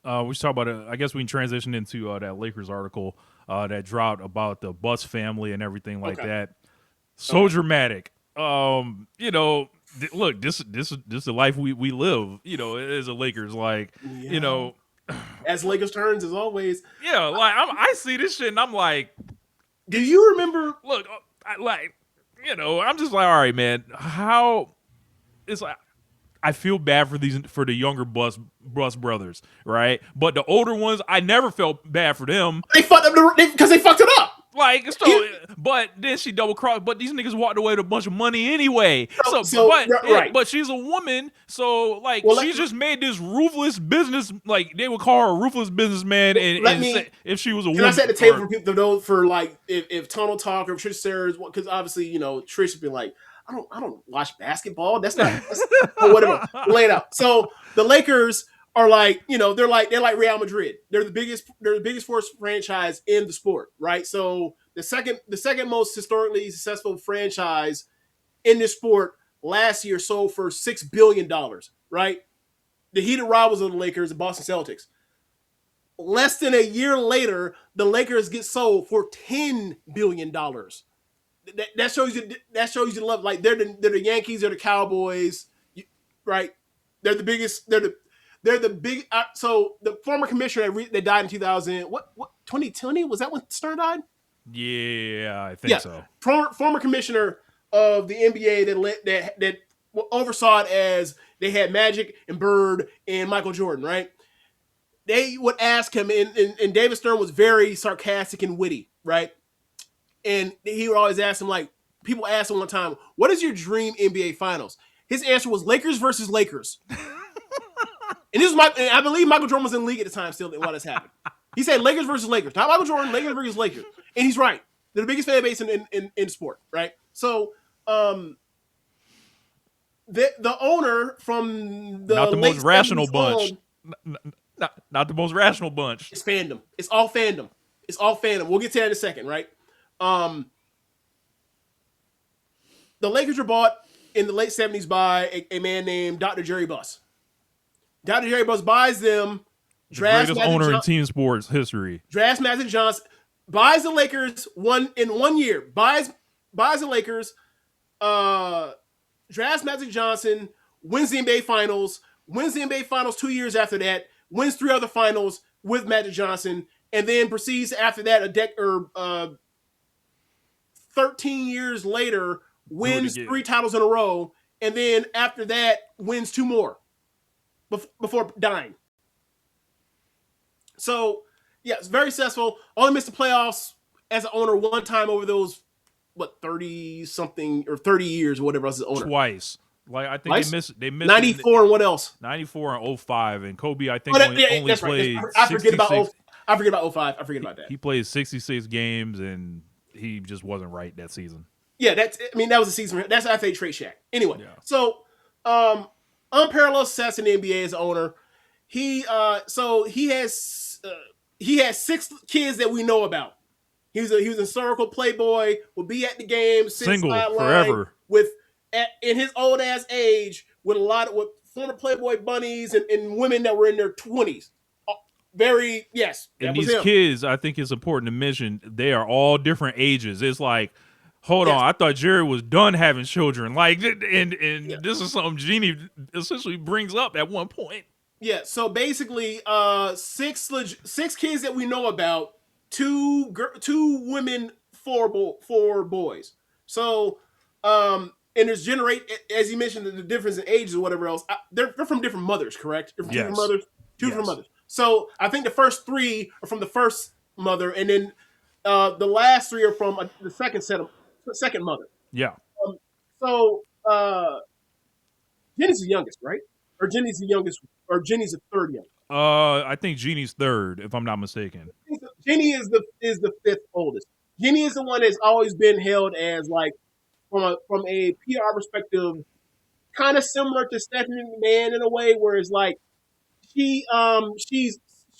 We should talk about it. I guess we can transition into that Lakers article that dropped about the Buss family and everything like Okay. that. So dramatic. Look, this is the life we live. As a Lakers, like, you Yeah. know, As Lakers turns, as always. yeah, like I see this shit and I'm like, Do you remember? look, I'm just like, all right, man, how it's like. I feel bad for the younger Buss brothers, right? But the older ones, I never felt bad for them. They fucked up because they fucked it up. Like, so, but then she double crossed. But these niggas walked away with a bunch of money anyway. Right. But she's a woman, so like Well, she just made this ruthless business. Like they would call her a ruthless businessman. If she was a woman, can I set the table for people to know for like if Tunnel Talk or Trish Sayers, because obviously Trish would be like, I don't watch basketball. That's whatever. Lay it out. So the Lakers are like, they're like Real Madrid. They're the biggest sports franchise in the sport, right? So the second most historically successful franchise in this sport last year sold for $6 billion, right? The heated rivals of the Lakers, the Boston Celtics. Less than a year later, the Lakers get sold for $10 billion. That shows you the love. Like they're the Yankees, they're the Cowboys, right? They're the biggest. They're the big. So the former commissioner that died in 2020 was that when Stern died? Yeah, I think so. Former commissioner of the NBA that oversaw it as they had Magic and Bird and Michael Jordan, right? They would ask him, and David Stern was very sarcastic and witty, right? And he would always ask him, like, people asked him one time, what is your dream NBA Finals? His answer was Lakers versus Lakers. And I believe Michael Jordan was in the league at the time still while this happened. He said Lakers versus Lakers. Not Michael Jordan, Lakers versus Lakers. And he's right. They're the biggest fan base in sport, right? So, the owner from the not the most rational 70s bunch. Not the most rational bunch. It's fandom. It's all fandom. We'll get to that in a second, right? The Lakers were bought in the late 70s by a man named Dr. Jeanie Buss. Dr. Jeanie Buss buys them. The greatest owner in team sports history. Drafts Magic Johnson. Buys the Lakers in 1 year. Buys the Lakers. Drafts Magic Johnson. Wins the NBA Finals. Wins the NBA Finals 2 years after that. Wins 3 other finals with Magic Johnson. And then proceeds after that 13 years later, wins 3 titles in a row, and then after that, wins 2 more before dying. So, yeah, it's very successful. Only missed the playoffs as an owner one time over those, 30-something or 30 years or whatever else as owner. Twice. Like, I think they missed 94 and what else? 94 and 05, and Kobe, I think, only played right. I forget about 05. I forget about that. He played 66 games, and he just wasn't right that season. Yeah, that was a season. That's after they trade Shaq. Anyway, So unparalleled success in the NBA as an owner. He has 6 kids that we know about. He was a historical playboy. Would be at the game, single forever in his old ass age with with former Playboy bunnies and women that were in their 20s. And these kids, I think it's important to mention, they are all different ages. It's like, hold on, I thought Jerry was done having children. Like, and this is something Jeanie essentially brings up at one point. Yeah, so basically, 6 kids that we know about, 2 women, 4 boys. So, and there's as you mentioned, the difference in ages or whatever else. They're from different mothers, correct? They're from different mothers. Two different mothers. So I think the first 3 are from the first mother, and then the last 3 are from the second mother. Yeah. So Jenny's the youngest, right? Or Jenny's the youngest, or Jenny's the third youngest. I think Jeannie's third, if I'm not mistaken. Jeanie is the 5th oldest. Jeanie is the one that's always been held as, like, from a PR perspective, kind of similar to Stephanie McMahon in a way, where it's like she's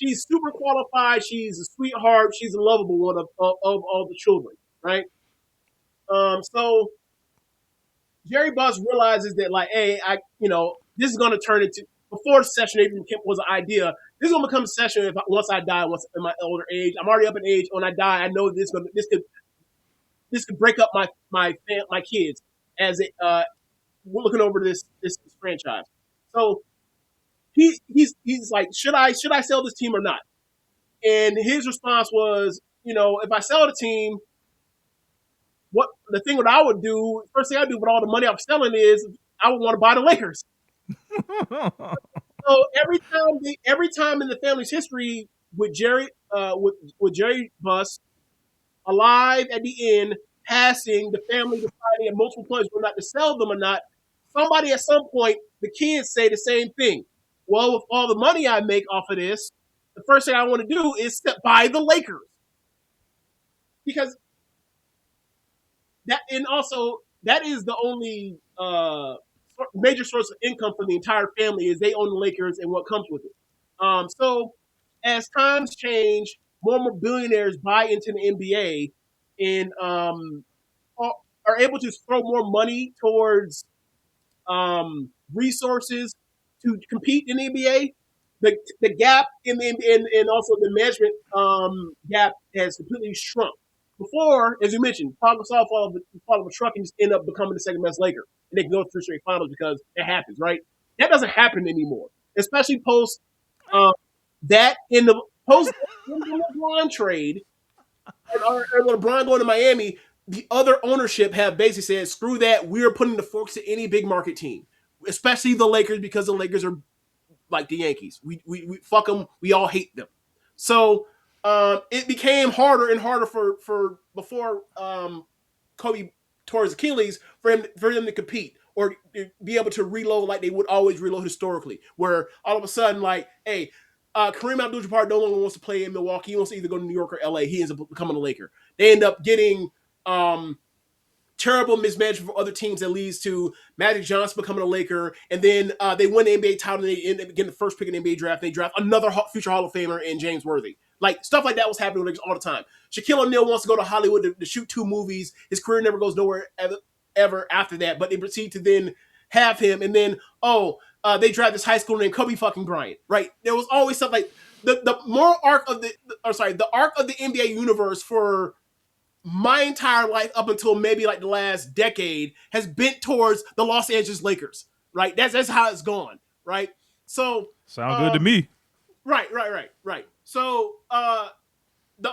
super qualified. She's a sweetheart. She's a lovable one of all the children, right? So Jerry Buss realizes that, like, hey, this is going to turn into, before the session even was an idea, this is gonna become a session once I die, once in my older age. I'm already up in age. When I die, I know this could break up my kids as it we're looking over this franchise. So he's like, should I sell this team or not? And his response was, if I sell the team, what I would do, first thing I do with all the money I'm selling is I would want to buy the Lakers. So every time in the family's history with Jerry Buss alive at the end, passing, the family deciding at multiple points whether not to sell them or not, somebody at some point, the kids say the same thing. Well, with all the money I make off of this, the first thing I want to do is buy the Lakers. Because that is the only major source of income for the entire family is they own the Lakers and what comes with it. So as times change, more and more billionaires buy into the NBA and are able to throw more money towards resources to compete in the NBA. The gap in the and also the management gap has completely shrunk. Before, as you mentioned, Paul Gasol fall of a truck and just end up becoming the second best Laker, and they can go through straight finals because it happens, right? That doesn't happen anymore, especially post that in the LeBron trade or LeBron going to Miami. The other ownership have basically said, "Screw that, we're putting the forks to any big market team, especially the Lakers because the Lakers are like the Yankees. We fuck them. We all hate them." So it became harder and harder for before Kobe tore his Achilles for them to compete or be able to reload like they would always reload historically. Where all of a sudden, like, hey, Kareem Abdul-Jabbar no longer wants to play in Milwaukee. He wants to either go to New York or LA. He ends up becoming a Laker. They end up getting terrible mismanagement for other teams that leads to Magic Johnson becoming a Laker, and then they win the NBA title and they end up getting the first pick in the NBA draft. And they draft another future Hall of Famer in James Worthy. Like stuff like that was happening all the time. Shaquille O'Neal wants to go to Hollywood to shoot 2 movies. His career never goes nowhere ever after that, but they proceed to then have him, and then they draft this high school named Kobe fucking Bryant. Right? There was always something like the moral arc of the arc of the NBA universe for my entire life up until maybe like the last decade has bent towards the Los Angeles Lakers, right? That's how it's gone, right? So sound good to me. Right. So the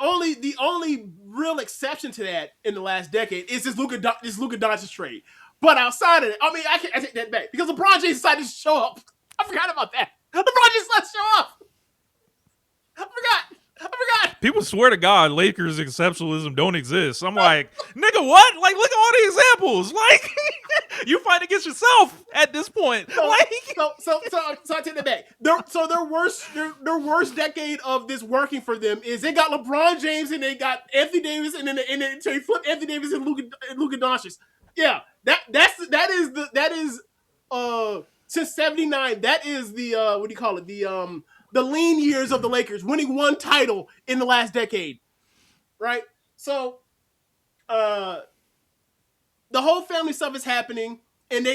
only real exception to that in the last decade is this Luka Doncic trade. But outside of it, I mean, I take that back because LeBron James decided to show up. I forgot about that. LeBron just let show up. I forgot. People swear to God Lakers exceptionalism don't exist. I'm like, nigga, what? Like, look at all the examples. Like, you fight against yourself at this point. So I take that back. Their worst decade of this working for them is they got LeBron James and they got Anthony Davis and then they flip Anthony Davis and Luka Doncic. Yeah, that is since '79. That is the what do you call it? The lean years of the Lakers, winning 1 title in the last decade, right? So, the whole family stuff is happening, and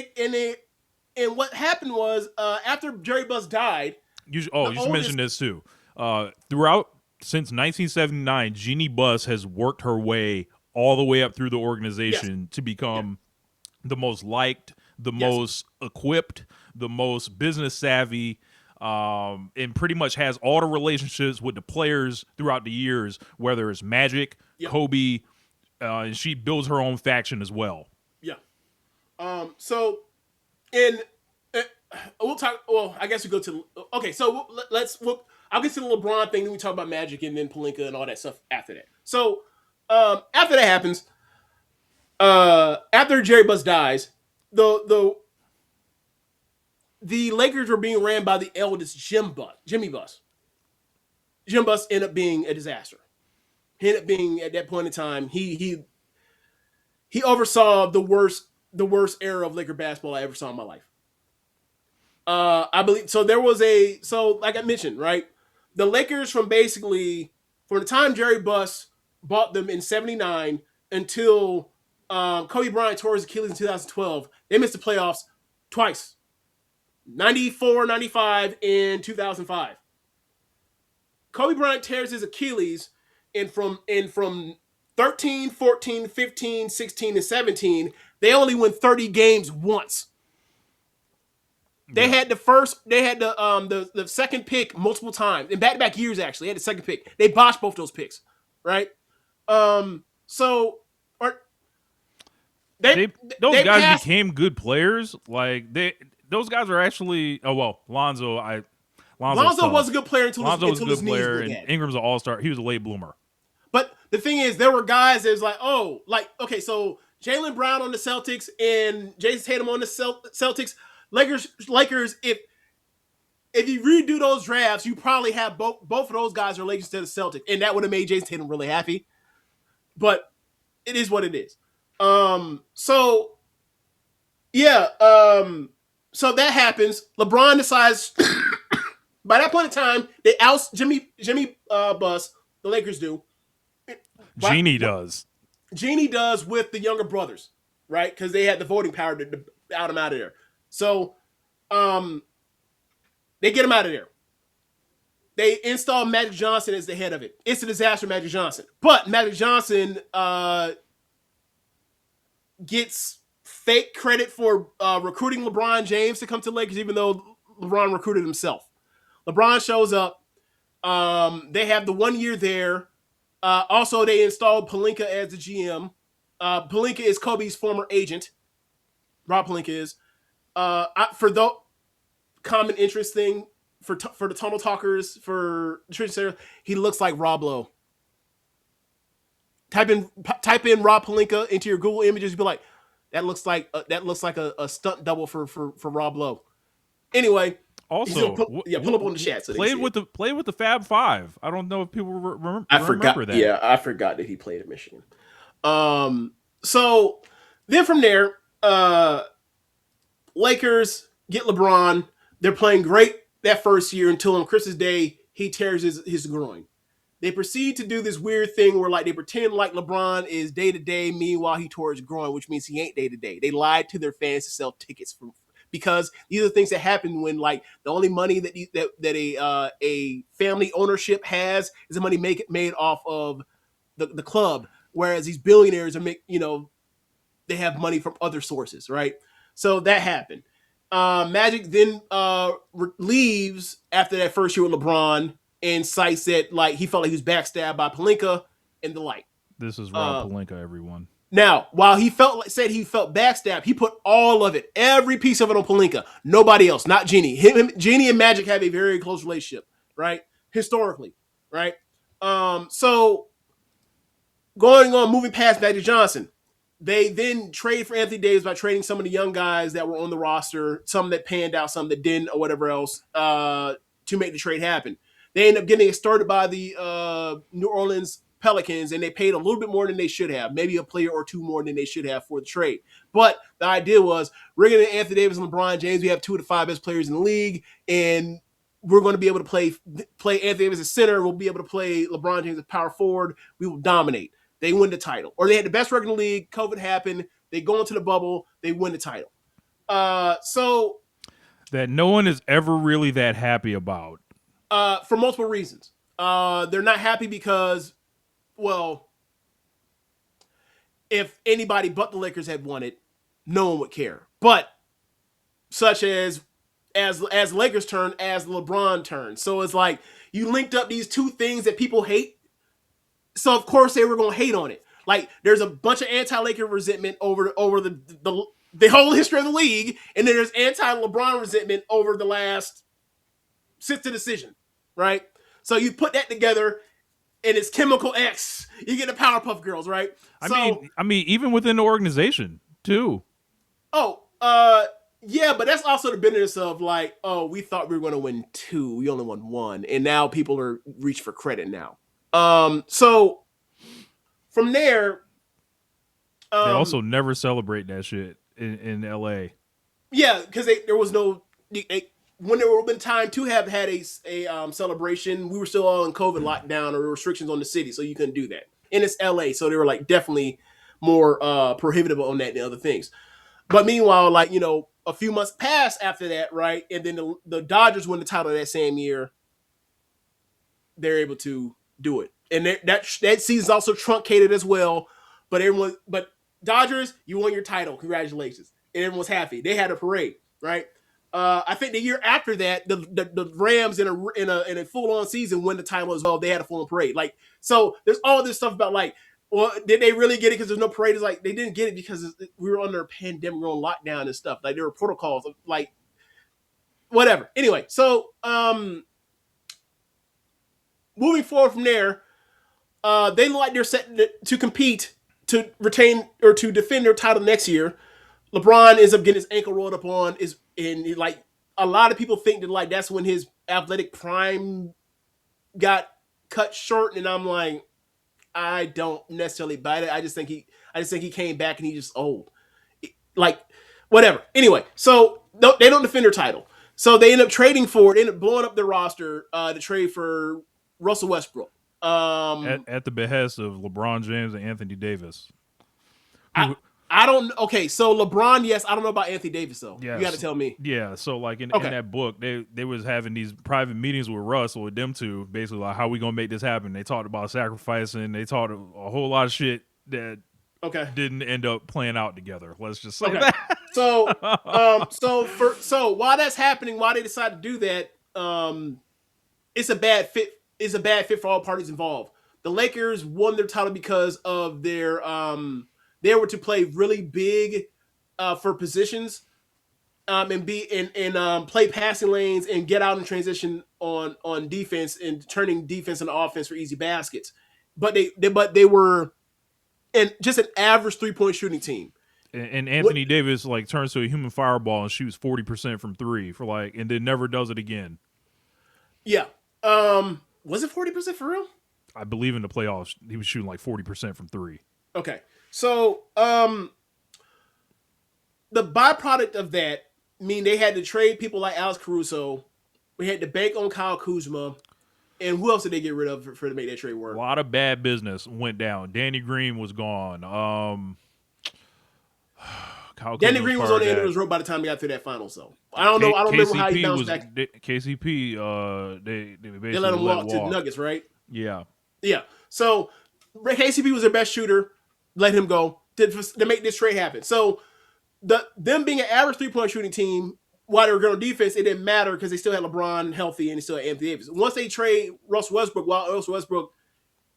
what happened was after Jerry Buss died. You should mention this too. Throughout since 1979, Jeanie Buss has worked her way all the way up through the organization to become the most liked, the most equipped, the most business savvy. And pretty much has all the relationships with the players throughout the years, whether it's Magic, Kobe, and she builds her own faction as well. Yeah. So, we'll talk. Well, I guess we go to. Okay, so I'll get to the LeBron thing. Then we talk about Magic and then Pelinka and all that stuff after that. So, after that happens, after Jerry Buss dies, the Lakers were being ran by the eldest Jimmy Buss. Jim Buss ended up being a disaster. He ended up being, at that point in time, he oversaw the worst era of Laker basketball I ever saw in my life. I believe so. Like I mentioned, right, the Lakers from the time Jerry Buss bought them in '79 until Kobe Bryant tore his Achilles in 2012, they missed the playoffs twice. 94, 95, and 2005. Kobe Bryant tears his Achilles, and from 13, 14, 15, 16, and 17, they only win 30 games once. They Yeah. had the second pick multiple times in back-to-back years. Actually, they had the second pick. They botched both those picks, right? So or They those they guys passed. became good players. Like those guys are actually. Oh well, Lonzo's Lonzo was a tough. good player until Lonzo was a his good knees player, went and bad. Ingram's an all-star. He was a late bloomer. But the thing is, there were guys that was like, oh, like, okay, so Jaylen Brown on the Celtics and Jason Tatum on the Celtics. Lakers, if you redo those drafts, you probably have both of those guys are Lakers to the Celtics, and that would have made Jason Tatum really happy. But it is what it is. So yeah, so that happens. LeBron decides by that point in time, they oust Jeanie Buss, the Lakers do. Jeanie does. Jeanie does with the younger brothers, right? Because they had the voting power to out him out of there. So, they get him out of there. They install Magic Johnson as the head of it. It's a disaster, Magic Johnson. But Magic Johnson gets fake credit for recruiting LeBron James to come to Lakers, even though LeBron recruited himself. LeBron shows up. They have the 1 year there. Also, they installed Pelinka as the GM. Pelinka is Kobe's former agent. Rob Pelinka is. For the common interest thing, for the tunnel talkers, for Trish Sarah, he looks like Rob Lowe. Type in Rob Pelinka into your Google images. You'll be like, that looks like a stunt double for Rob Lowe. Anyway. Also, pull up on the chat. So played with the Fab Five. I don't know if people remember that. Yeah, I forgot that he played at Michigan. So then from there, Lakers get LeBron. They're playing great that first year until on Christmas Day he tears his groin. They proceed to do this weird thing where like they pretend like LeBron is day to day. Meanwhile, he tore his groin, which means he ain't day to day. They lied to their fans to sell tickets because these are things that happen when like the only money that a family ownership has is the money made off of the club, whereas these billionaires are they have money from other sources, right? So that happened. Magic then leaves after that first year with LeBron and cites that like he felt like he was backstabbed by Pelinka and the like. This is Rob Pelinka, everyone. Now, while he said he felt backstabbed, he put all of it, every piece of it on Pelinka. Nobody else, not Jeanie. Jeanie and Magic have a very close relationship, right? Historically, right? So moving past Magic Johnson, they then trade for Anthony Davis by trading some of the young guys that were on the roster, some that panned out, some that didn't, or whatever else, to make the trade happen. They end up getting started by the New Orleans Pelicans, and they paid a little bit more than they should have, maybe a player or two more than they should have for the trade. But the idea was we're going to Anthony Davis and LeBron James. We have two of the five best players in the league, and we're going to be able to play Anthony Davis as center. We'll be able to play LeBron James as power forward. We will dominate. They win the title. Or they had the best record in the league. COVID happened. They go into the bubble. They win the title. So that no one is ever really that happy about. For multiple reasons. They're not happy because, well, if anybody but the Lakers had won it, no one would care. But such as Lakers turn, as LeBron turns. So it's like you linked up these two things that people hate. So of course they were going to hate on it. Like there's a bunch of anti-Laker resentment over the whole history of the league, and then there's anti-LeBron resentment over the last since the decision, right? So you put that together, and it's Chemical X. You get the Powerpuff Girls, right? I mean, even within the organization too. Oh, yeah, but that's also the business of like, oh, we thought we were going to win 2, we only won 1, and now people are reaching for credit now. So from there, they also never celebrate that shit in LA. Yeah, because there was no when there would have been time to have had a celebration. We were still all in COVID lockdown or restrictions on the city, so you couldn't do that. And it's LA, so they were like definitely more prohibitive on that than other things. But meanwhile, like a few months passed after that, right? And then the Dodgers won the title that same year. they're able to do it. And that season's also truncated as well. But Dodgers, you won your title. Congratulations. And everyone's happy. They had a parade, right? I think the year after that, the Rams in a full on season win the title as well. They had a full on parade. Like, so there's all this stuff about like, well, did they really get it because there's no parade? It's like they didn't get it because we were under a pandemic, we were on lockdown and stuff. Like there were protocols, like whatever. Anyway, so moving forward from there, they look like they're set to compete to retain or to defend their title next year. LeBron ends up getting his ankle rolled up on, and like a lot of people think that like that's when his athletic prime got cut short, and I'm like, I don't necessarily buy it. I just think he came back and he's just old, like whatever. Anyway, so they don't defend their title, so they end up trading for it. They end up blowing up their roster to trade for Russell Westbrook. At the behest of LeBron James and Anthony Davis. I don't. Okay, so LeBron, yes. I don't know about Anthony Davis though. Yeah, you got to tell me. Yeah, so like in that book, they was having these private meetings with Russ or with them two, basically like how we gonna make this happen. They talked about sacrificing. They talked a whole lot of shit that didn't end up playing out together. Let's just say that. So so while that's happening, while they decide to do that, it's a bad fit. It's a bad fit for all parties involved. The Lakers won their title because of their they were to play really big for positions and play passing lanes and get out in transition on defense and turning defense into offense for easy baskets. But they were just an average 3-point shooting team. And Anthony Davis like turns to a human fireball and shoots 40% from three for like, and then never does it again. Yeah. Was it 40% for real? I believe in the playoffs he was shooting like 40% from three. Okay. So, the byproduct of that mean they had to trade people like Alex Caruso. We had to bank on Kyle Kuzma. And who else did they get rid of for to make that trade work? A lot of bad business went down. Danny Green was gone. Danny Green was on the end of his rope by the time he got through that final. So I don't know. I don't remember how he bounced back. KCP, they let him walk to the Nuggets, right? Yeah. Yeah. So KCP was their best shooter. Let him go to make this trade happen. So them being an average 3-point shooting team, while they were good on defense, it didn't matter because they still had LeBron healthy and they still had Anthony Davis. Once they trade Russell Westbrook, while Russell Westbrook,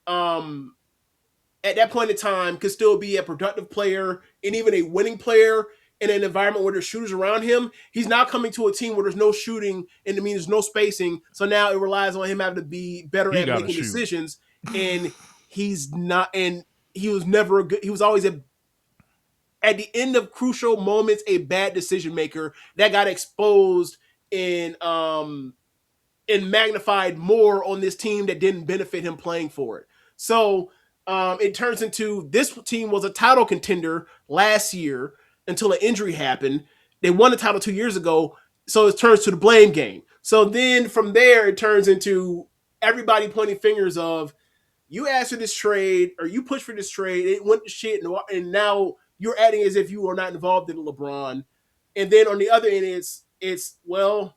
at that point in time, could still be a productive player and even a winning player in an environment where there's shooters around him, he's now coming to a team where there's no shooting and it means there's no spacing. So now it relies on him having to be better at making decisions. And he's not, and he was never a good, he was always at the end of crucial moments, a bad decision maker that got exposed and magnified more on this team that didn't benefit him playing for it. So it turns into this team was a title contender last year until an injury happened. They won the title 2 years ago. So it turns to the blame game. So then from there, it turns into everybody pointing fingers of, you asked for this trade or you pushed for this trade. It went to shit. And now you're acting as if you are not involved in LeBron. And then on the other end, it's well,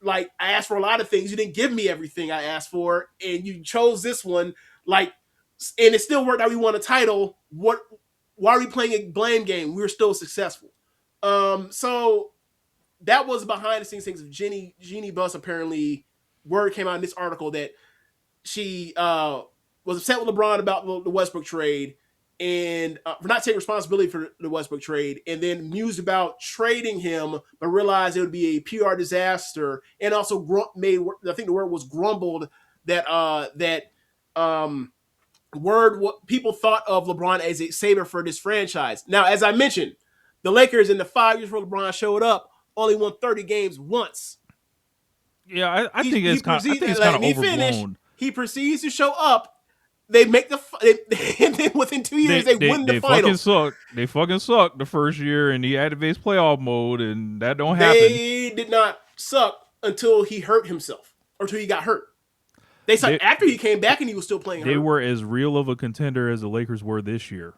like I asked for a lot of things. You didn't give me everything I asked for. And you chose this one. Like, and it still worked out. We won a title. Why are we playing a blame game? We're still successful. So that was behind the scenes things of Jeanie Buss. Apparently, word came out in this article that she was upset with LeBron about the Westbrook trade and for not taking responsibility for the Westbrook trade, and then mused about trading him, but realized it would be a PR disaster, and also made, I think the word was grumbled, that what people thought of LeBron as a savior for this franchise. Now, as I mentioned, the Lakers in the 5 years where LeBron showed up only won 30 games once. Yeah, I think it's kind of overblown. He proceeds to show up. They make and then within 2 years they win the final. They fucking sucked the first year, and he activates playoff mode, and that don't happen. They did not suck until he hurt himself, or until he got hurt. They sucked after he came back and he was still playing. They were as real of a contender as the Lakers were this year.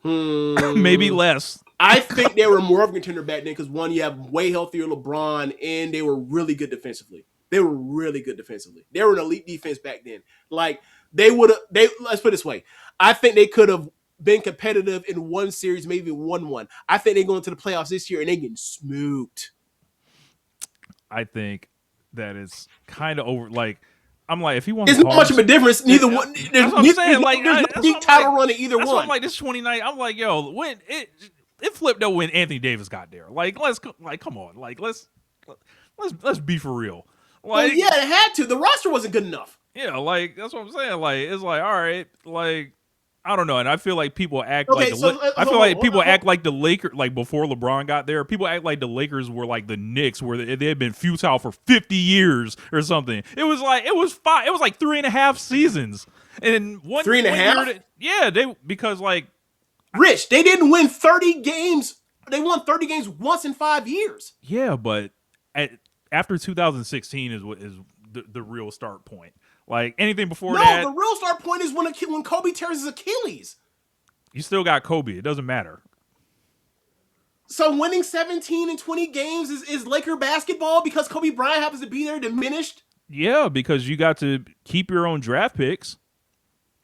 Maybe less. I think they were more of a contender back then because, one, you have way healthier LeBron, and they were really good defensively. They were really good defensively. They were an elite defense back then. Like they would have. They let's put it this way. I think they could have been competitive in one series, maybe won one. I think they go into the playoffs this year and they getting smoked. I think that is kind of over. Like, I'm like, if he wants It's not much of a difference. Neither one. That's what I'm saying. Like, there's no deep title run in either that's one. What I'm like, this 29. I'm like, yo, when it flipped though when Anthony Davis got there. Like, come on. Like, let's be for real. Like, well, yeah, it had to. The roster wasn't good enough. Yeah, like that's what I'm saying. Like, it's like, all right, like I don't know, and I feel like people act like I feel like people act like the Lakers, like before LeBron got there, people act like the Lakers were like the Knicks, where they had been futile for 50 years or something. It was like it was 3.5 seasons, and one 3.5. Yeah, because like Rich, they didn't win 30 games. They won 30 games once in 5 years. Yeah, but after 2016 is what is the real start point. Like anything before that, the real start point is when Kobe tears his Achilles. You still got Kobe. It doesn't matter. So winning 17 and 20 games is Laker basketball because Kobe Bryant happens to be there diminished? Yeah, because you got to keep your own draft picks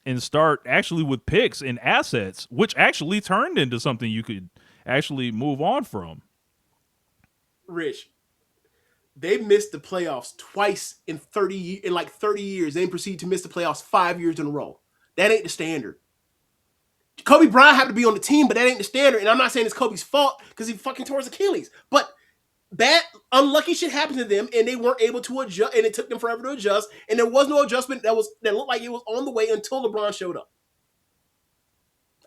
and start actually with picks and assets, which actually turned into something you could actually move on from. Rich, they missed the playoffs twice in 30 years. They proceed to miss the playoffs 5 years in a row. That ain't the standard. Kobe Bryant had to be on the team, but that ain't the standard. And I'm not saying it's Kobe's fault because he fucking tore his Achilles. But that unlucky shit happened to them, and they weren't able to adjust, and it took them forever to adjust. And there was no adjustment that looked like it was on the way until LeBron showed up.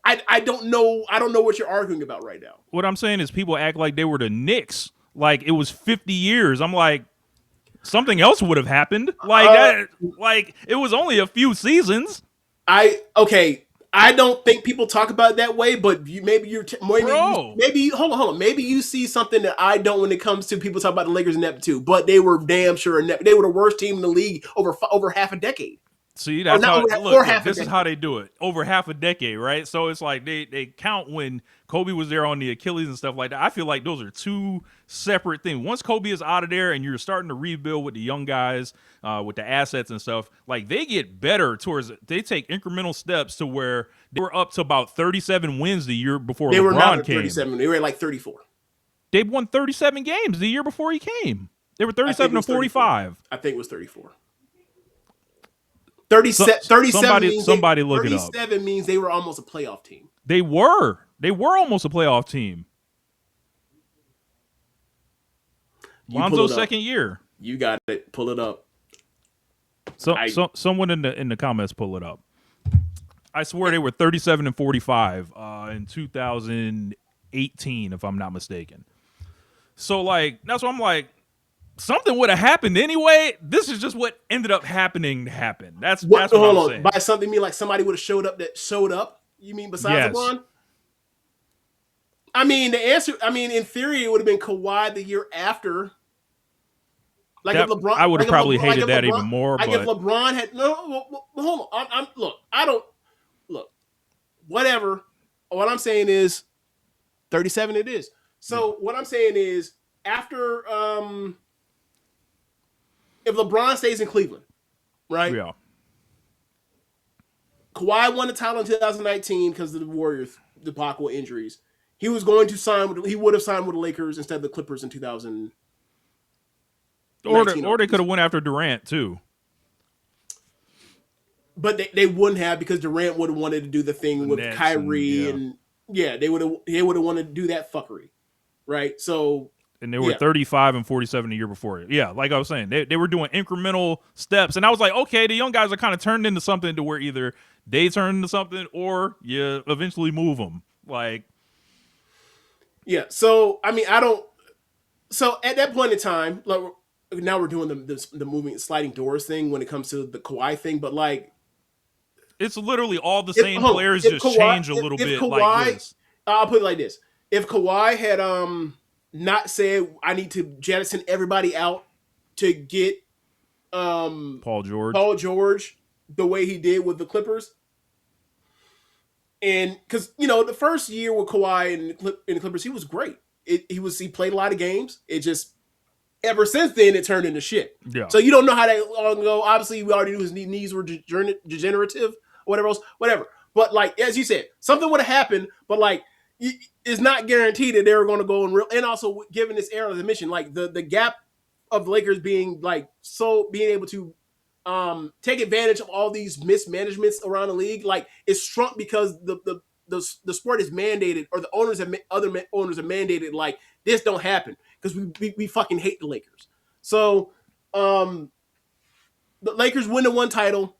I don't know what you're arguing about right now. What I'm saying is people act like they were the Knicks. Like it was 50 years. I'm like, something else would have happened. Like that. Like it was only a few seasons. I don't think people talk about it that way, but maybe hold on. Maybe you see something that I don't when it comes to people talk about the Lakers and Nep too. But they were damn sure they were the worst team in the league over half a decade. See, that's how this is how they do it. Over half a decade, right? So it's like they count when Kobe was there on the Achilles and stuff like that. I feel like those are two separate things. Once Kobe is out of there and you're starting to rebuild with the young guys, with the assets and stuff, like they get better they take incremental steps to where they were up to about 37 wins the year before they LeBron were not at came. 37. They were at like 34. They won 37 games the year before he came. They were 37 to 45. I think it was 34. 37 somebody look it up. 37 means they were almost a playoff team. They were almost a playoff team. Lonzo's second year. You got it. Pull it up. Someone in the comments pull it up. I swear they were 37 and 45 in 2018, if I'm not mistaken. So like that's what I'm like. Something would have happened anyway. This is just what ended up happening to happen. That's what I'm saying. By something, you mean like somebody would have showed up? You mean besides LeBron? I mean, the answer. I mean, in theory, it would have been Kawhi the year after. Like if LeBron, I would have probably hated that even more. Like if LeBron had hold on. Look. Whatever. What I'm saying is, 37. It is. So what I'm saying is after if LeBron stays in Cleveland, right? Yeah. Kawhi won the title in 2019 because of the Warriors debacle injuries. He was going to sign he would have signed with the Lakers instead of the Clippers in 2000. Or they could have went after Durant too. But they wouldn't have because Durant would have wanted to do the thing with Kyrie and they would have wanted to do that fuckery. Right? So and they were 35 and 47 the year before it. Yeah, like I was saying, they were doing incremental steps. And I was like, okay, the young guys are kind of turned into something to where either they turn into something or you eventually move them. Like, yeah. So, I mean, so at that point in time, like now we're doing the moving sliding doors thing when it comes to the Kawhi thing, but like, it's literally all the same players, just change a little bit. Kawhi, like this. I'll put it like this. If Kawhi had, not said I need to jettison everybody out to get Paul George the way he did with the Clippers. And because the first year with Kawhi in the Clippers, he was great. He played a lot of games. It just Ever since then, it turned into shit. Yeah. So you don't know how that long ago. Obviously, we already knew his knees were degenerative, or whatever else, whatever. But like as you said, something would have happened. But like, it's not guaranteed that they were going to go in real. And also, given this era of the mission, like the gap of the Lakers being like so being able to take advantage of all these mismanagements around the league, like it's shrunk because the sport is mandated, or the owners have other owners are mandated. Like this don't happen because we fucking hate the Lakers. So the Lakers win the one title.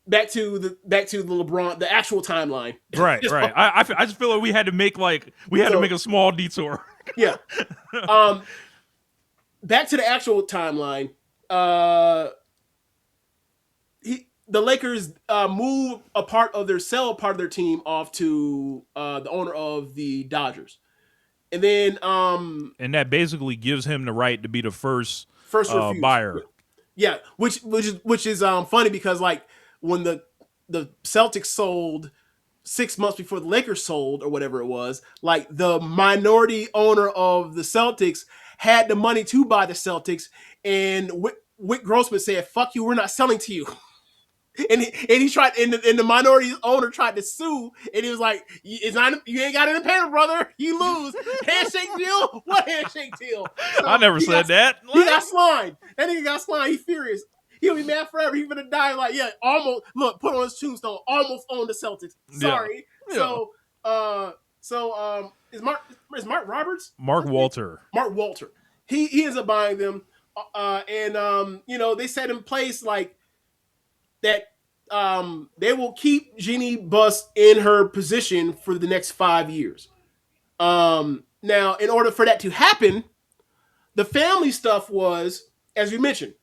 Back to the LeBron, the actual timeline. Right. I just feel like we had to make a small detour. Yeah. Back to the actual timeline. The Lakers sell a part of their team off to the owner of the Dodgers, and then and that basically gives him the right to be the first buyer. Yeah, which is funny because like when the Celtics sold 6 months before the Lakers sold or whatever it was, like the minority owner of the Celtics had the money to buy the Celtics, and Wick Grossman said, "Fuck you, we're not selling to you." And he tried, and the minority owner tried to sue, and he was like, "It's not, you ain't got it in paper, brother. You lose. Handshake deal? What handshake deal?" So I never said that. He got slimed. That nigga got slimed. He's furious. He'll be mad forever. He's gonna die. Like, yeah, almost. Look, put on his tombstone. Almost owned the Celtics. Sorry. Yeah. So, is Mark Roberts? Mark Walter. Mark Walter. He ends up buying them, and they set in place like that. They will keep Jeanie Buss in her position for the next 5 years. Now, in order for that to happen, the family stuff was, as you mentioned,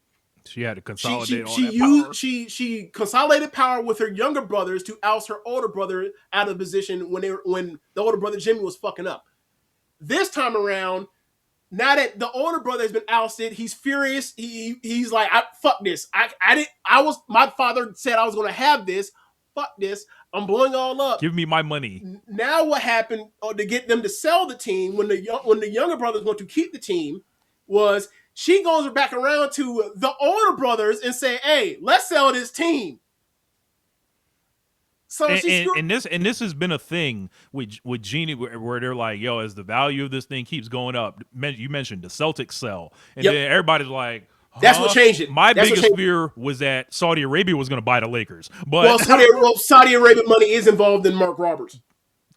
she had to consolidate power. She consolidated power with her younger brothers to oust her older brother out of position when the older brother Jimmy was fucking up. This time around, now that the older brother has been ousted, he's furious. He's like, fuck this. My father said I was going to have this. Fuck this. I'm blowing all up. Give me my money. Now what happened to get them to sell the team when the younger brothers want to keep the team was she goes back around to the older brothers and say, "Hey, let's sell this team." So and this has been a thing with Jeanie where they're like, "Yo, as the value of this thing keeps going up," you mentioned the Celtics sell, and then everybody's like, "That's what changed it." My biggest fear was that Saudi Arabia was going to buy the Lakers, but Saudi Arabian money is involved in Mark Roberts,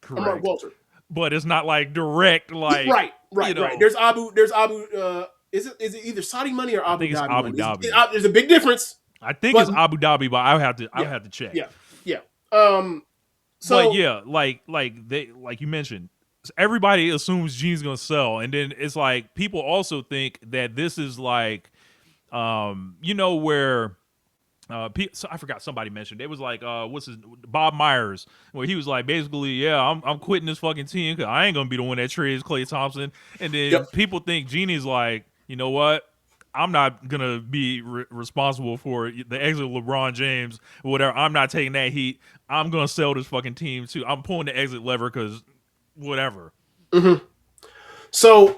correct. Mark Walter, but it's not like direct, like right. There's Abu. Is it either Saudi money or Abu Dhabi? Abu Dhabi. There's a big difference. I think it's Abu Dhabi, but I'll have to check. Yeah. But yeah, like you mentioned, everybody assumes Jeanie's gonna sell, and then it's like people also think that this is like, where. So I forgot somebody mentioned it was like Bob Myers, where he was like basically, I'm quitting this fucking team because I ain't gonna be the one that trades Klay Thompson, and then people think Jeanie's like, you know what, I'm not gonna be responsible for the exit of LeBron James or whatever. I'm not taking that heat. I'm gonna sell this fucking team too. I'm pulling the exit lever because whatever. Mm-hmm. So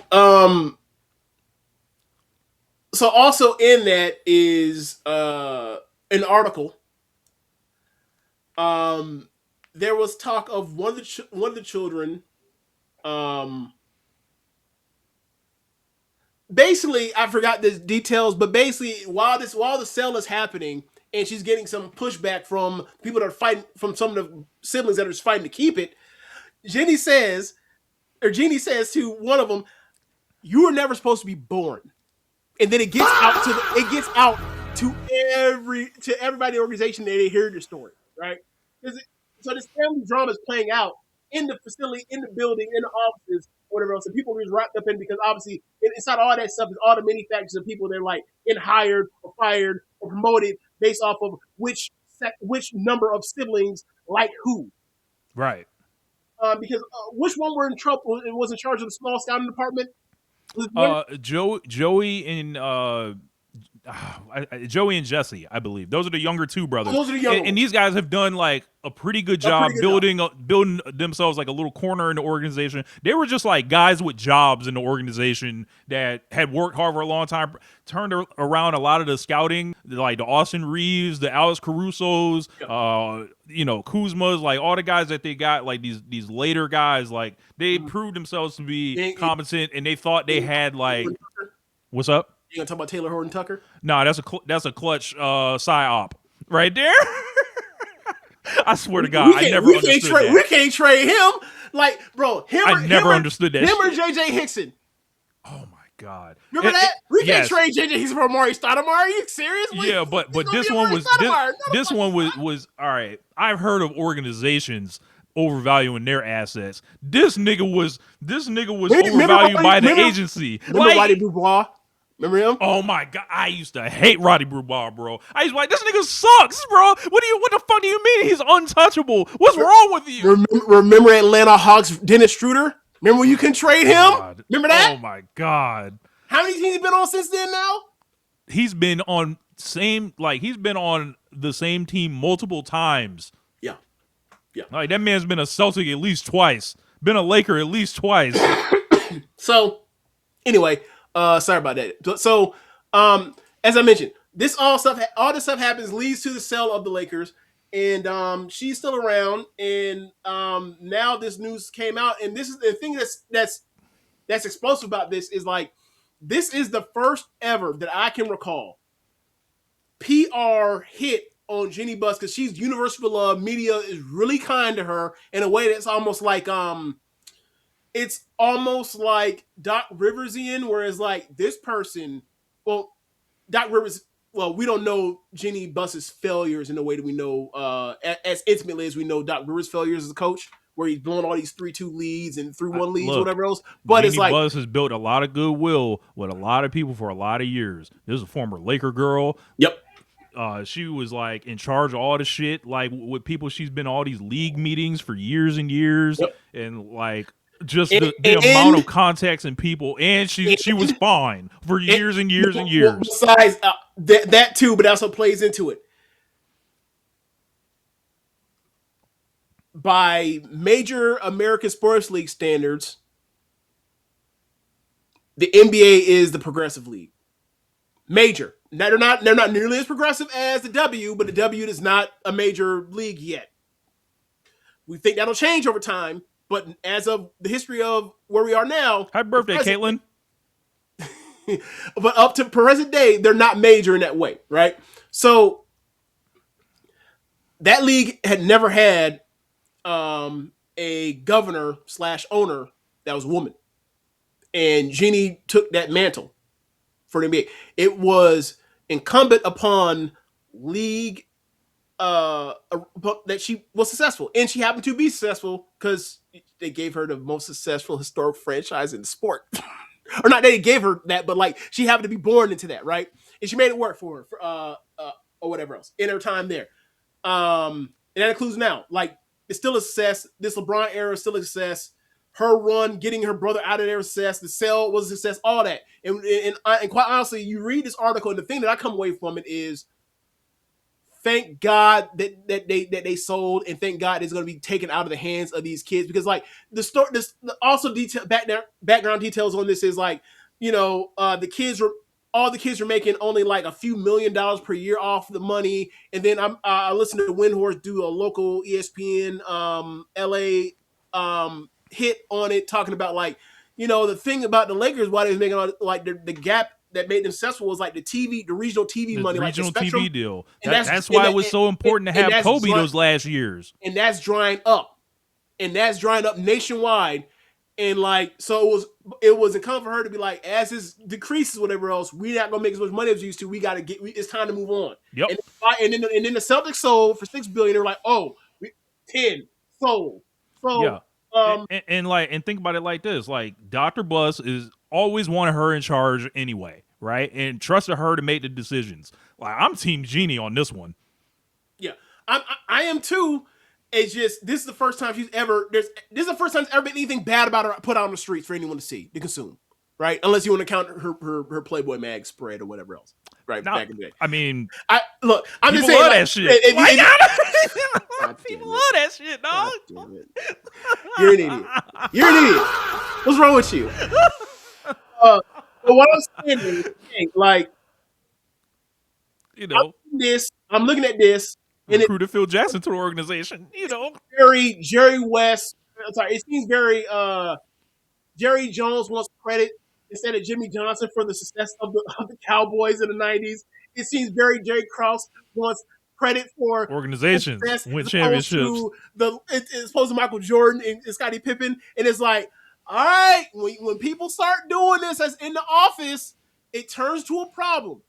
also in that is an article. There was talk of one of the children. Basically, I forgot the details, but basically, while the sale is happening, and she's getting some pushback from people that are fighting, from some of the siblings that are just fighting to keep it. Jeanie says to one of them, "You were never supposed to be born." And then it gets out to everybody in the organization, and they hear the story, right? So this family drama is playing out in the facility, in the building, in the offices, whatever else. And people are just wrapped up in, because obviously inside all that stuff is all the many factors of people that are like getting hired or fired or promoted based off of which number of siblings like who. Right. Because which one were in trouble? It was in charge of the small scouting department. Joey and Joey and Jesse, I believe. Those are the younger two brothers. Those are the younger And ones. these guys have done like a pretty good job building themselves like a little corner in the organization. They were just like guys with jobs in the organization that had worked hard for a long time, turned around a lot of the scouting, like the Austin Reeves, the Alex Carusos, Kuzmas, like all the guys that they got, like these later guys, like they proved themselves to be competent, and they thought they had like, what's up? You gonna talk about Taylor Horton Tucker? No, that's a clutch psyop right there. I swear to God, I never understood that. We can't trade him. Like, bro, I never understood that. Him or JJ Hickson. Oh my God. Remember that? We can't trade JJ Hickson for Amari Stoudemire. Are you serious? Yeah, but this one was all right. I've heard of organizations overvaluing their assets. This nigga was overvalued by the agency. Remember Roddy Boubois? Remember him? Oh my God, I used to hate Roddy Boubois, bro. I used to be like, this nigga sucks, bro. What the fuck do you mean he's untouchable? What's wrong with you? Remember Atlanta Hawks Dennis Schroeder? Remember when you can trade him? God. Remember that? Oh my God. How many teams he been on since then now? He's been on the same team multiple times. Yeah. Like that man's been a Celtic at least twice. Been a Laker at least twice. So, anyway, sorry about that. So, as I mentioned, all this stuff happens, leads to the sale of the Lakers, and she's still around. And now this news came out, and this is the thing that's explosive about this is like this is the first ever that I can recall PR hit on Jeanie Buss because she's universally beloved. Media is really kind to her in a way that's almost like it's almost like Doc Riversian, whereas like this person, Doc Rivers, we don't know Jeanie Buss's failures in the way that we know as intimately as we know Doc Rivers' failures as a coach, where he's blowing all these 3-2 leads and 3-1 leads, whatever else. But Jeanie it's like Buss has built a lot of goodwill with a lot of people for a lot of years. This is a former Laker girl. Yep. She was like in charge of all the shit, like with people. She's been all these league meetings for years and years, and like just the amount of contacts and people, and she was fine for years and years and years. Besides that too, but also plays into it. By major American sports league standards, the NBA is the progressive league. Major. Now, they're not nearly as progressive as the W, but the W is not a major league yet. We think that'll change over time, but as of the history of where we are now, happy birthday, Caitlin. But up to present day, they're not major in that way, right? So that league had never had a governor / owner that was a woman, and Jeanie took that mantle for the NBA. It was incumbent upon league that she was successful, and she happened to be successful because they gave her the most successful historic franchise in the sport. Or not, they gave her that, but like she happened to be born into that, right? And she made it work for her, or whatever else in her time there. And that includes now, like it's still a success. This LeBron era is still a success. Her run, getting her brother out of there, was a success. The sale was a success. All that, and quite honestly, you read this article, and the thing that I come away from it is, thank God that they sold, and thank God it's going to be taken out of the hands of these kids, because like the story, also background details on this is like, the kids were making only like a few $1 million per year off the money, and then I listened to Windhorse do a local ESPN LA hit on it, talking about like, the thing about the Lakers, why they was making like the gap that made them successful was like the regional TV money, regional like the TV deal. That's why it was so important to have Kobe those last years. And that's drying up, nationwide. And like, so it was incumbent for her to be like, as this decreases, whatever else, we're not gonna make as much money as we used to. We got to it's time to move on. Yep. And then the Celtics sold for $6 billion. They're like, 10 sold. So yeah. And think about it like this: like Dr. Buss is always wanted her in charge anyway, right? And trusted her to make the decisions. Like I'm Team Jeanie on this one. Yeah, I am too. It's just this is the first time she's ever this is the first time there's ever been anything bad about her put out on the streets for anyone to see to consume, right? Unless you want to count her Playboy mag spread or whatever else. right Now, back in the day. I mean, I'm people just saying, love like, that shit. God People damn love it. that shit, dog. God damn it. You're an idiot. You're an idiot. What's wrong with you? But what I'm saying is, hey, like, You know, I'm looking at this, and it's recruited Phil Jackson to the organization. You know, very Jerry West. I'm sorry, it seems very Jerry Jones wants credit instead of Jimmy Johnson for the success of the Cowboys in the '90s. It seems very Jerry Krause wants credit for the organizations success win as opposed championships. to as opposed to Michael Jordan and Scottie Pippen. And it's like, all right, when people start doing this as in the office, it turns to a problem.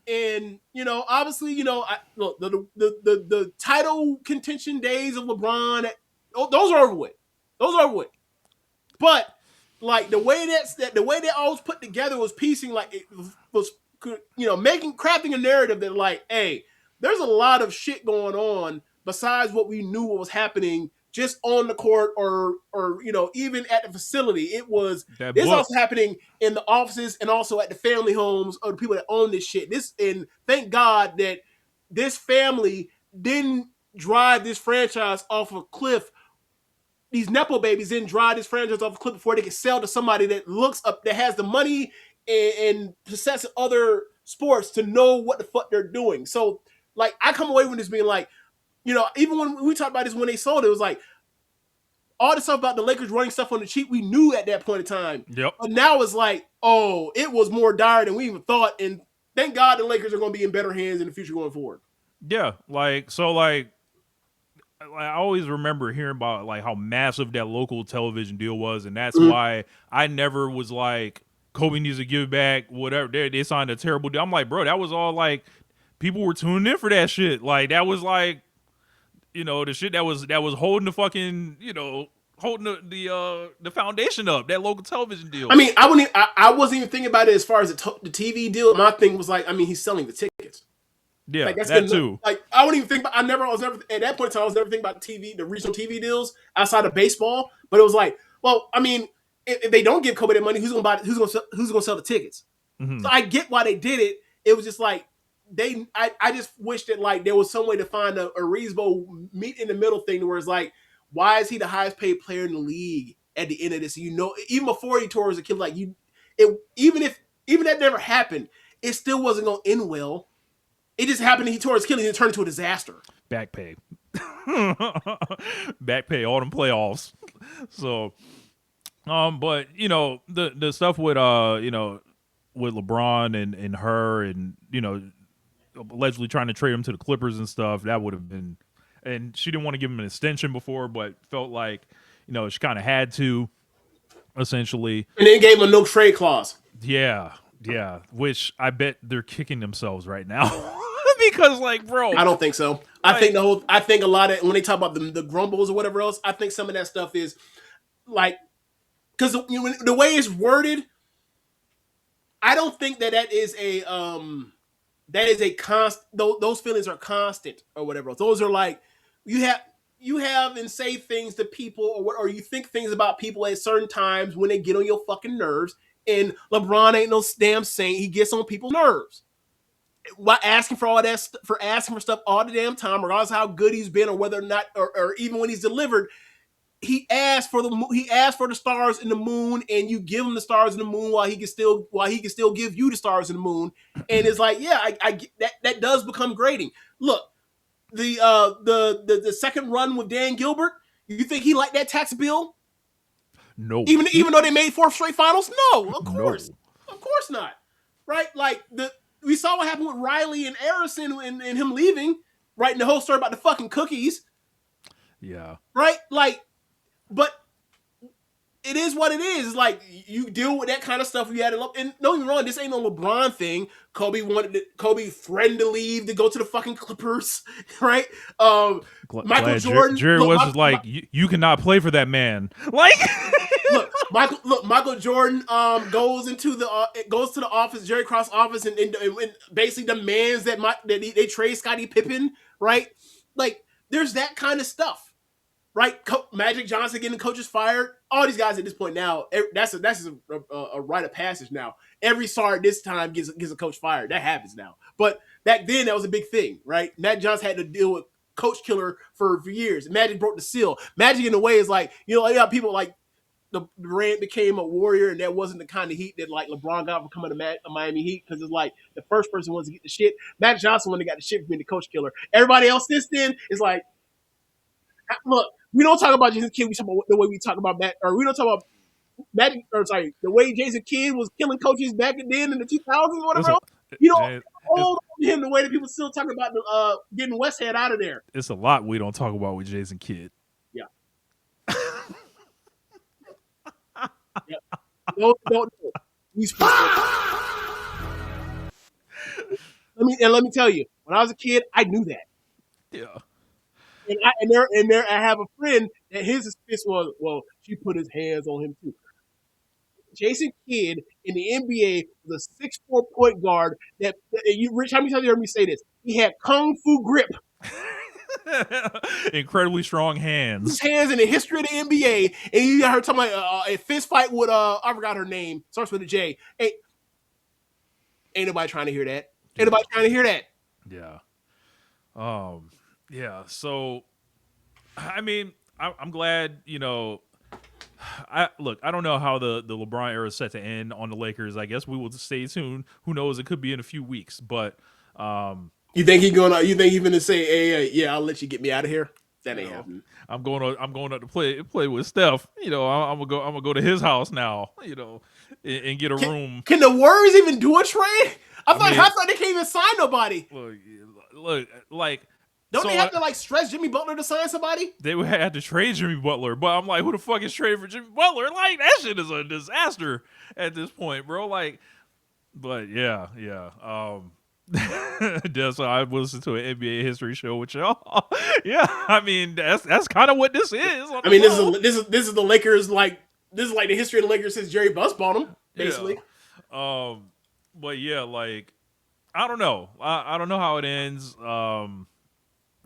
And obviously, look, the title contention days of LeBron, those are over with. Those are over with. But like the way that all was put together was piecing, like it was, crafting a narrative that, like, hey, there's a lot of shit going on besides what we knew what was happening just on the court or even at the facility. It was That this book. also happening in the offices and also at the family homes of the people that own this shit. And thank God that this family didn't drive this franchise off a cliff. These nepo babies didn't drive this franchise off a cliff before they can sell to somebody that looks up, that has the money and possesses other sports to know what the fuck they're doing. So, like, I come away with this being like, even when we talked about this when they sold it was like all the stuff about the Lakers running stuff on the cheap, we knew at that point in time. Yep. But now it's like, oh, it was more dire than we even thought. And thank God the Lakers are going to be in better hands in the future going forward. Yeah, I always remember hearing about like how massive that local television deal was, and that's why I never was like Kobe needs to give it back. Whatever, they signed a terrible deal. I'm like, bro, that was all like people were tuning in for that shit. Like that was like, the shit that was holding the fucking holding the foundation up. That local television deal. I mean, I wasn't even thinking about it as far as the TV deal. My thing was like, I mean, he's selling the tickets. Yeah, Like that's that too. Like I wouldn't even think about. I was never at that point in time. I was never thinking about the regional TV deals outside of baseball. But it was like, well, I mean, if they don't give Kobe that money, who's gonna buy? Who's gonna sell the tickets? Mm-hmm. So I get why they did it. It was just like I just wish that like there was some way to find a reasonable meet in the middle thing where it's like, why is he the highest paid player in the league at the end of this? Even before he tore as a kid, like even that never happened, it still wasn't gonna end well. It just happened. He tore his Achilles and it turned into a disaster. Back pay. Back pay, all them playoffs. So, but the stuff with with LeBron and her and allegedly trying to trade him to the Clippers and stuff, that would have been, and she didn't want to give him an extension before, but felt like she kind of had to, essentially, and then gave him a no trade clause. Yeah, which I bet they're kicking themselves right now. Because, like, bro, I don't think so. I think a lot of when they talk about the grumbles or whatever else, I think some of that stuff is like, because the way it's worded, I don't think that is a constant. Those feelings are constant or whatever else. Those are like you have and say things to people or you think things about people at certain times when they get on your fucking nerves. And LeBron ain't no damn saint. He gets on people's nerves. While asking for all that, for asking for stuff all the damn time, regardless of how good he's been or whether or not, or even when he's delivered, he asked for the stars in the moon, and you give him the stars in the moon while he can still give you the stars in the moon. And it's like, yeah, I get that does become grating. Look, the second run with Dan Gilbert, you think he liked that tax bill? No. Even though they made 4 straight finals, no, of course not. Right? Like we saw what happened with Riley and Arison and him leaving, right? And the whole story about the fucking cookies. Yeah. Right? Like, but it is what it is. It's like you deal with that kind of stuff. You had to, and don't get me wrong, this ain't no LeBron thing. Kobe threatened to leave to go to the fucking Clippers, right? Michael Jordan. Jerry West is like, you cannot play for that man. Like, Michael Jordan goes to the office, Jerry Krause office, and basically demands that they trade Scottie Pippen, right? Like, there's that kind of stuff, right? Magic Johnson getting coaches fired. All these guys at this point now, that's a rite of passage now. Every star at this time gets a coach fired. That happens now. But back then, that was a big thing, right? Magic Johnson had to deal with coach killer for years. Magic broke the seal. Magic, in a way, is like, you know, people like the Durant became a warrior, and that wasn't the kind of heat that like LeBron got from coming to Miami Heat, because it's like the first person wants to get the shit. Magic Johnson when they got the shit for being the coach killer. Everybody else since then is like, look, we don't talk about Jason Kidd. We talk about the way we talk about Matt, or we don't talk about Magic, or sorry, the way Jason Kidd was killing coaches back then in the 2000s, whatever else. You don't hold him the way that people still talk about getting Westhead out of there. It's a lot we don't talk about with Jason Kidd. Yeah. Yeah. Don't. Let me tell you, when I was a kid, I knew that. Yeah. And I have a friend that his excuse was, well, she put his hands on him too. Jason Kidd in the NBA was a 6'4" point guard that you, Rich, how many times you heard me say this? He had kung fu grip. Incredibly strong hands. His hands in the history of the NBA, and you got her talking about a fist fight with I forgot her name, starts with a J. Ain't nobody trying to hear that. Ain't nobody trying to hear that. Yeah. Yeah. So, I mean, I'm glad, you know. I don't know how the LeBron era is set to end on the Lakers. I guess we will stay tuned. Who knows? It could be in a few weeks. But you think he's gonna say, "Hey, yeah, I'll let you get me out of here"? That ain't happening. I'm going up to play with Steph. You know, I'm gonna go to his house now. You know, and get a room. Can the Warriors even do a trade? I thought they can't even sign nobody. Look, like. Don't they have to like stress Jimmy Butler to sign somebody? They would have to trade Jimmy Butler, but I'm like, who the fuck is trading for Jimmy Butler? Like, that shit is a disaster at this point, bro. Like, but yeah. So I listened to an NBA history show with y'all. Yeah, I mean that's kind of what this is. I mean, this is the Lakers, like this is like the history of the Lakers since Jerry Buss bought them, basically. Yeah. But yeah, like I don't know. I don't know how it ends.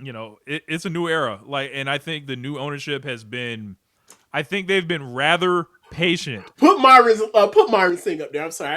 You know, it's a new era. Like, and I think the new ownership has been, I think they've been rather patient. Put Myron's thing up there. I'm sorry.